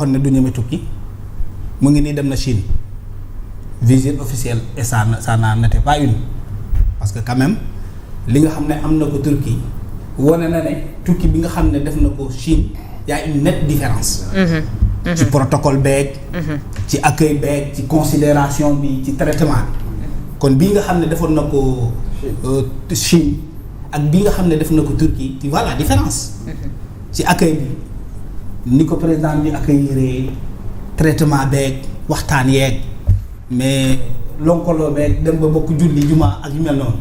xam ne du ñeme tukki mu ngi nii dem na Chine visite officielle et ça n'était pas une parce que quand même li nga xam ne am na ko Turquie wane na ne tukki bi nga xam ne def na ko Chine y a une nette différence. ci protocole beeg. ci accueil beeg ci considération bi ci traitement kon bii nga xam ne defoon na ko Chine ak bii nga xam ne def na ko Turquie tu vois la différence. ci accueil bi ni ko président bi accueillir traitement beeg waxtaan yeeg mais lonkoloo beeg dem ba bokk julli juma ak yu mel noonu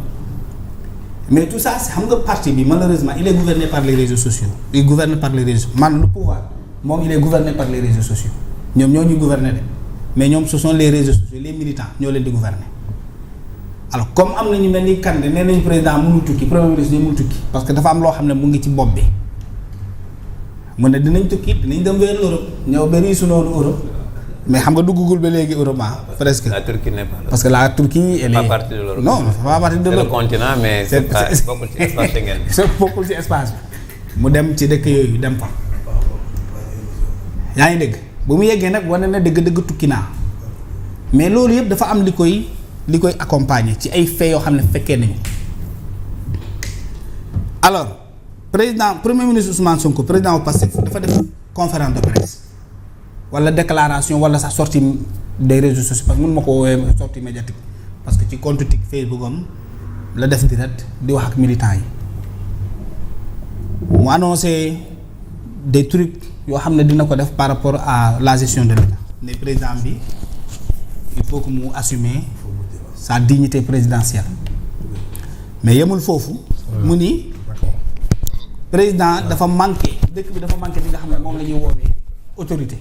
mais tout ça xam nga parti bi malheureusement il est gouverné par les réseaux sociaux il gouverne par les réseaux man le pouvoir moom il est gouverné par les réseaux sociaux ñoom ñoo ñu gouverner de mais ñoom ce sont les réseaux sociaux les militants ñoo leen di gouverner alors comme am na ñu mel ni Kandé nee nañu président mënul tukki premier ministre mënul tukki parce que dafa am loo xam ne mu ngi ci bopp bi mu ne dinañ tukki dinañ dem vers l'Europe ñëw ba riisu noonu Europe mais xam nga duggagul ba léegi Europe presque. La Turquie n'est pas là. Parce que la Turquie elle est. Pas partie de l'Europe. Non pas partie de l'Europe. C'est le continent mais c'est pas bokkul ci espace Schengen. c'est bokkul ci espace bi mu dem ci dëkk yooyu dem fa. yaa ngi dégg ba mu yeggee nag wane na dëgg-dëgg tukki naa mais loolu yëpp dafa am li koy accompagner ci ay faits yoo xam ne fekkee nañu alors premier ministre Ousmane Sonko président au Pastef dafa def conférence de presse wala déclaration wala sax sortie des réseaux sociaux parce que mën ma ko woowee sortie médiatique parce que ci compte Facebook am la def direct di wax ak militants yi mu annoncé des trucs yoo xam ne dina ko def par rapport à la gestion de l'État ne président bi il faut que mu assumer sa dignité présidentielle mais yemul foofu mu ni président dafa manqué dëkk bi dafa manqué li nga xam ne moom la ñuy woowee autorité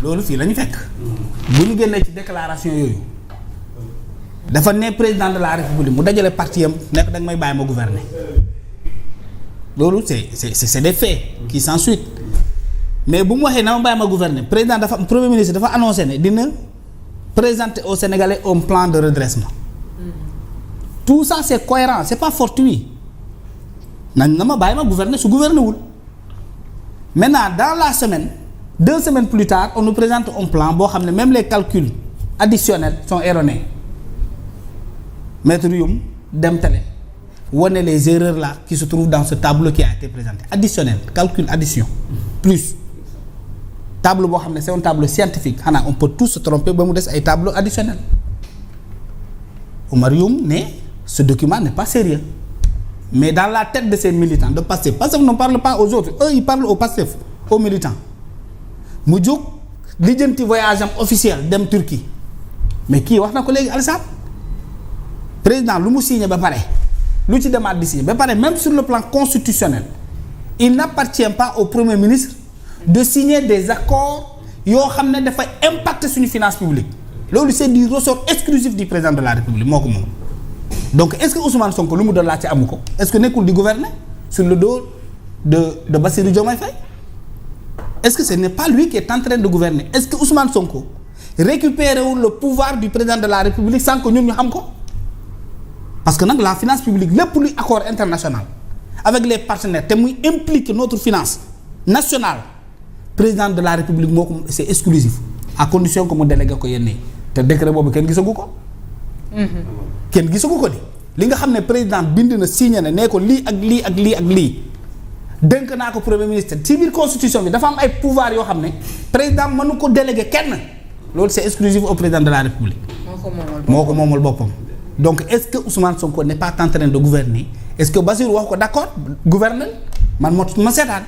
loolu fii la ñu fekk bu ñu génnee ci déclaration yooyu dafa ne président de la république mu dajale parti am nekk da nga may bàyyi ma gouverner loolu c'est des faits qui s'ensuivent mais bu mu waxee na ma bàyyi ma gouverner président dafa premier ministre dafa annoncé ne dina présenter aux Sénégalais un plan de redressement tout ça c'est cohérent c'est pas fortuit nañ na ma bàyyi ma gouverner su gouverner wul maintenant dans la semaine 2 semaines plus tard on nous présente un plan boo xam ne même les calculs additionnels sont erronés maître Youm dem télé wane les erreurs là qui se trouvent dans ce tableau qui a été présenté additionnel calcul addition plus tableau boo xam ne c'est un tableau scientifique xanaa on peut tous se tromper ba mu des ay tableau additionnel Oumar Youm ne ce document n'est pas sérieux mais dans la tête de ces militants de Pastef ne parle pas aux autres eux ils parlent au Pastef aux militants mu jóg lijjanti voyage am officiel dem Turquie mais kii wax na ko léegi Alassane président lu mu signé ba pare lu ci demaat di signé ba pare même sur le plan constitutionnel il n'appartient pas au premier ministre de signer des accords yoo xam ne dafay impacter suñu finance publique loolu c'est du ressort exclusif du président de la République moo ko moom donc est-ce que Ousmane Sonko lu mu doon laaj ci amu ko est-ce que nekkul di gouverner sur le dos de Bassirou Diomaye Faye est-ce que ce n'est pas lui qui est en train de gouverner est-ce que Ousmane Sonko récupérewul le pouvoir du président de la République sans que ñun ñu xam ko parce que nag la finance publique lépp luy accord international avec les partenaires te muy implique notre finance nationale président de la République moo ko c'est exclusif à condition que mu délégué ko yenn yi te décret boobu kenn gisagu ko. kenn gisagu ko li nga xam ne président bind na signé na nee ko lii ak lii ak lii ak lii. dénk naa ko premier ministre ci biir constitution bi dafa am ay pouvoir yoo xam ne président mënu ko déléguer kenn loolu c'est exclusif au président de la République. moo ko moomal boppam. donc est-ce que Ousmane Sonko n'est pas en train de gouverner est-ce que Bassirou wax ko d'accord gouverner man ma seetaan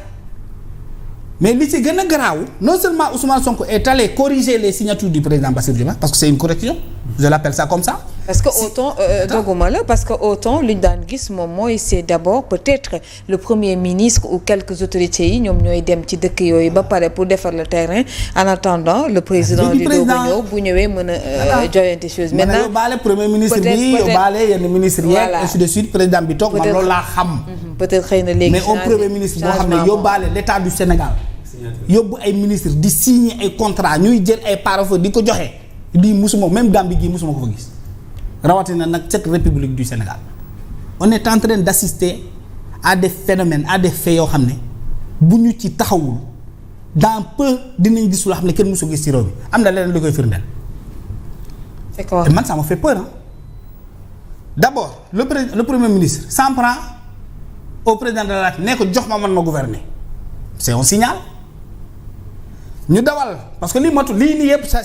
mais li ci gën a garaaw non seulement Ousmane Sonko est allé corriger les signatures du président Bassirou Diomaye parce que c'est une correction je l'appelle ça comme ça. parce que autant dogguma la parce que autant li ñu daan gis moom mooy c'est d'abord peut-être le premier ministre ou quelques autorités yi ñoom ñooy dem ci dëkk yooyu ba pare pour defar le terrain en attendant le président di doog a ñëw bu ñëwee mën a joyante chose maintenant yóbbaale premier ministre bi yóbbaale yenn ministre yeeg ainsi de suite président bi toog man loolu laa xam peut-être xëy na léegi mais au premier ministre boo xam ne yóbbaale l'état du Sénégal yóbbu ay ministre di signer ay contrat ñuy jël ay parafo di ko joxe lii musuma même Gambie gii musuma ko fa gis rawatina nag cette république du Sénégal on est en train d'assister à des phénomènes à des faits yoo xam ne bu ñu ci taxawul dans peu dinañ gis loo xam ne kenn mësu gis ci réew bi am na leneen lu koy firndeel. c'est quoi? Et man ça m'a fait peur d'abord le premier ministre s'en prend au président de la République ne ko jox ma man ma gouverner c'est un signal. ñu dawal parce que lii matu lii nii yëpp ça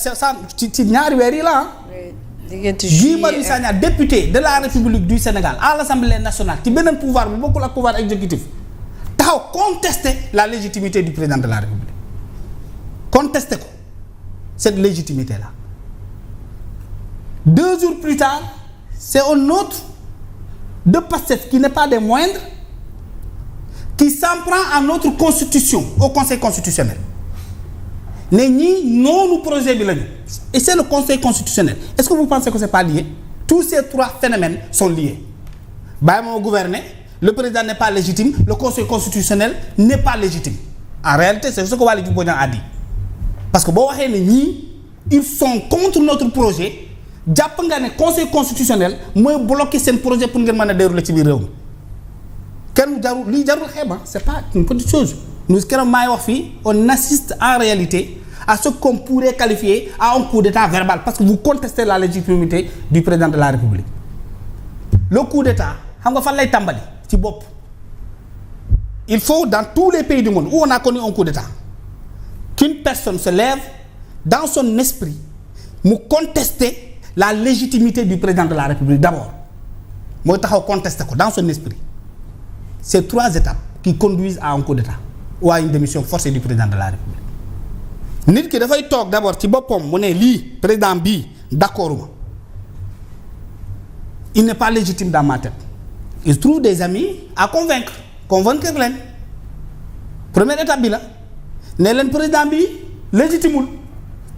ci ñaari weer yi la Guy Marius Sagna député de la République du Sénégal à l'Assemblée nationale ci beneen pouvoir bu bokkul ak pouvoir exécutif taxaw contester la légitimité du président de la République contester ko cette légitimité là 2 jours plus tard c'est un autre de Pastef qui n'est pas des moindres qui s'en prend à notre constitution au Conseil constitutionnel ne ñii noonu projet bi lañu et c'est le Conseil constitutionnel est-ce que vous pensez que c'est pas lié tous ces 3 phénomènes sont liés bàyyi moo gouverner le président n'est pas légitime le Conseil constitutionnel n'est pas légitime en réalité c'est ce que Waly Diouf Bodiang a dit parce que boo waxee ne ñii ils sont contre notre projet jàpp nga ne Conseil constitutionnel mooy bloquer seen projet pour ngeen mën a dérouler ci biir réew mi kenn jarul lii jarul xeeba c'est pas une petite chose nous keroog maay wax fii on assiste en réalité à ce qu'on pourrait qualifier à un coup d'état verbal parce que vous contestez la légitimité du président de la République le coup d'état xam nga fan lay tàmbali ci bopp il faut dans tous les pays du monde où on a connu un coup d'état qu'une personne se lève dans son esprit mu contester la légitimité du président de la République d'abord mooy taxaw contester ko dans son esprit c'est 3 étapes qui conduisent à un coup d'état ou à une démission forcée du président de la République nit ki dafay toog d'abord ci boppam mu ne lii président bii d'accord ma il n'est pas légitime dans ma tête il trouve des amis à convaincre leen première étape bi la ne leen président bi légitimul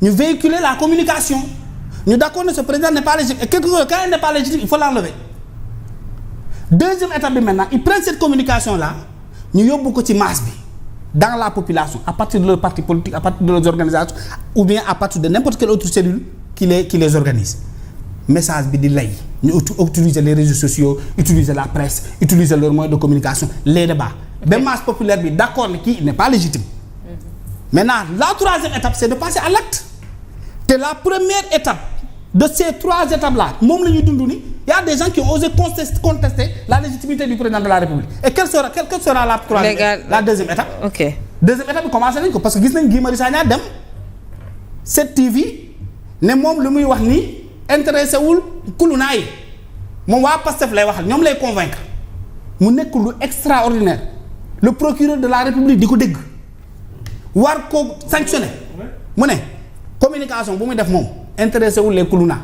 ñu véhiculer la communication ñu d'accord ne ce président n'est pas légitime et quelque chose quand il n'est pas légitime il faut l'enlever deuxième étape bi maintenant ils prennent cette communication là ñu yóbbu ko ci masse bi dans la population à partir de leur parti politique à partir de leurs organisations ou bien à partir de n'importe quelle autre cellule qui les organise message bi di lay ñu utiliser les réseaux sociaux utiliser la presse utiliser leurs moyens de communication les débats ba masse populaire bi d'accord ne kii il n'est pas légitime maintenant la troisième étape c'est de passer à l'acte te la première étape de ces 3 étapes là moom la ñuy dund ni y a des gens qui ont osé contester la légitimité du président de la République et quelle sera la troisième la deuxième étape. ok deuxième étape bi commencé nañ ko parce que gis nañ Guy Marius Sagna dem 7TV ne moom lu muy wax ni intéressé wul kulunaa yi moom waa Pastef lay waxal ñoom lay convaincre mu nekk lu extraordinaire le procureur de la République di ko dégg war ko sanctionner mu ne communication bu muy def moom intéressé wul les kuluna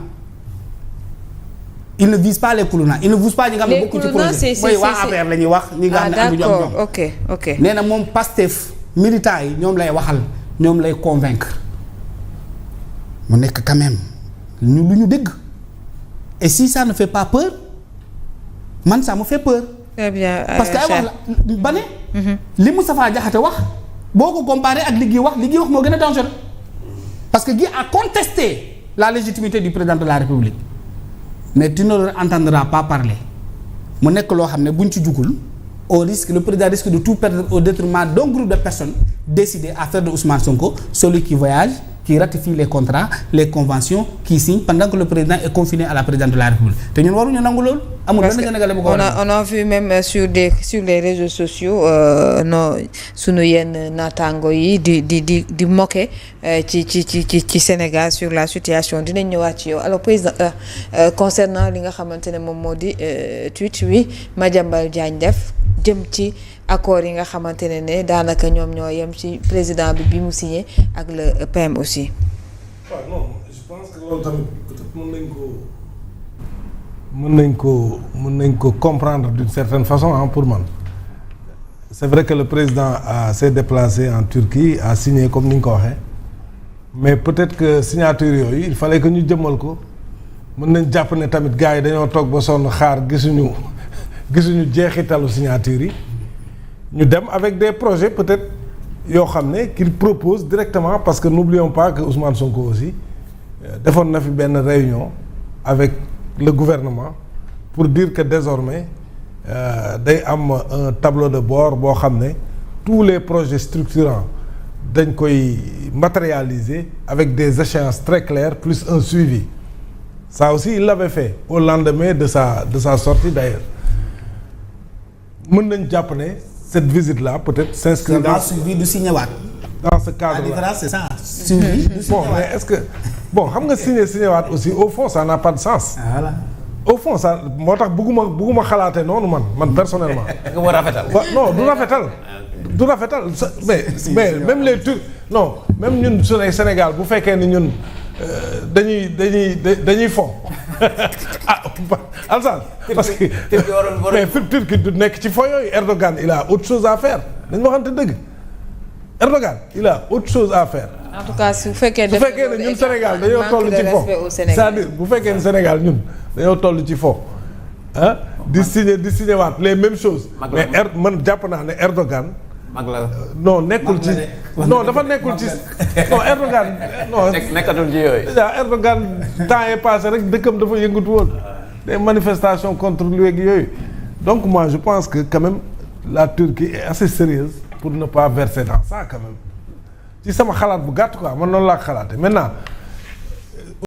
il ne vise pas les kuluna il ne vise pas ñi nga xam ne bokku ci projet mooy waa APR la ñuy wax ñi nga xam ne ànduñu ak ñoom ok nee na moom Pastef militants yi ñoom lay waxal ñoom lay convaincre mu nekk quand même lu ñu dégg et si ça ne fait pas peur man ça me fait peur. très bien parce que ay wax la ba ne li Moustapha Diakhaté wax boo ko comparé ak li Guy wax moo gën a dangereux parce que Guy a contesté la légitimité du président de la République mais tu ne leur entendras pas parler mu nekk loo xam ne buñ ci jugul le président risque de tout perdre au détriment d'un groupe de personnes décidées à faire de Ousmane Sonko celui qui voyage qui ratifie les contrats les conventions qui signe pendant que le président est confiné à la présidence de la République te ñun waruñu nangu loolu. amul benn Sénégalais bu ko war on a vu même sur les réseaux sociaux sunu yenn naataango yi di moquer ci Sénégal sur la situation dinañ ñëwaat ci yow alors président concernant li nga xamante ne moom moo di tweet wi Madiambal Diagne def jëm ci. accord yi nga xamante ne daanaka ñoom ñoo yem ci président bi mu signé ak le PM aussi. waaw non je pense que loolu tamit peut-être mën nañ ko comprendre d'une certaine façon pour man c'est vrai que le président s'est déplacé en Turquie a signé comme ni nga ko waxee mais peut-être que signature yooyu il fallait que ñu jëmmal ko mën nañ jàpp ne tamit gars yi dañoo toog ba sonn xaar gisuñu jeexitalu signature yi. ñu dem avec des projets peut-être yoo xam ne qu'il propose directement parce que n'oublions pas que Ousmane Sonko aussi defoon na fi benn réunion avec le gouvernement pour dire que désormais day am un tableau de bord boo xam ne tous les projets structurants dañ koy matérialiser avec des échéances très claires plus un suivi ça aussi il l'avait fait au lendemain de sa sortie d'ailleurs mën nañ jàpp ne cette visite là peut-être s'inscrit dans suivi du signé waat. dans ce cadre là. La différence c'est ça. Suivi du signé bon mais est-ce que bon xam nga signé waat aussi au fond ça n'a pas de sens. voilà. au fond ça moo tax bëgguma xalaate noonu man personnellement. nga war rafetal. non du rafetal. du rafetal mais même les Turcs non même ñun su Sénégal bu fekkee ni ñun dañuy fo ah Alassane parce que mais fi Turquie du nekk ci fo yooyu Erdogan il a autre chose à faire dañ waxante dëgg Erdogan il a autre chose à faire. en tout cas su fekkee ne ñun Sénégal dañoo toll ci fo c'est-à-dire bu fekkee ne Sénégal ñun dañoo toll ci fo ah di signer waat les mêmes choses mais man jàpp naa ne Erdogan mag la non nekkul ci non dafa nekkul ci non Erdogan non nekkatul ci yooyu. déjà Erdogan temps est passé rek dëkkam dafa yëngatu woon des manifestations contre lui ak yooyu donc moi je pense que quand même la Turquie est assez sérieuse pour ne pas verser dans ça quand même ci sama xalaat bu gàtt quoi man noonu laa xalaate maintenant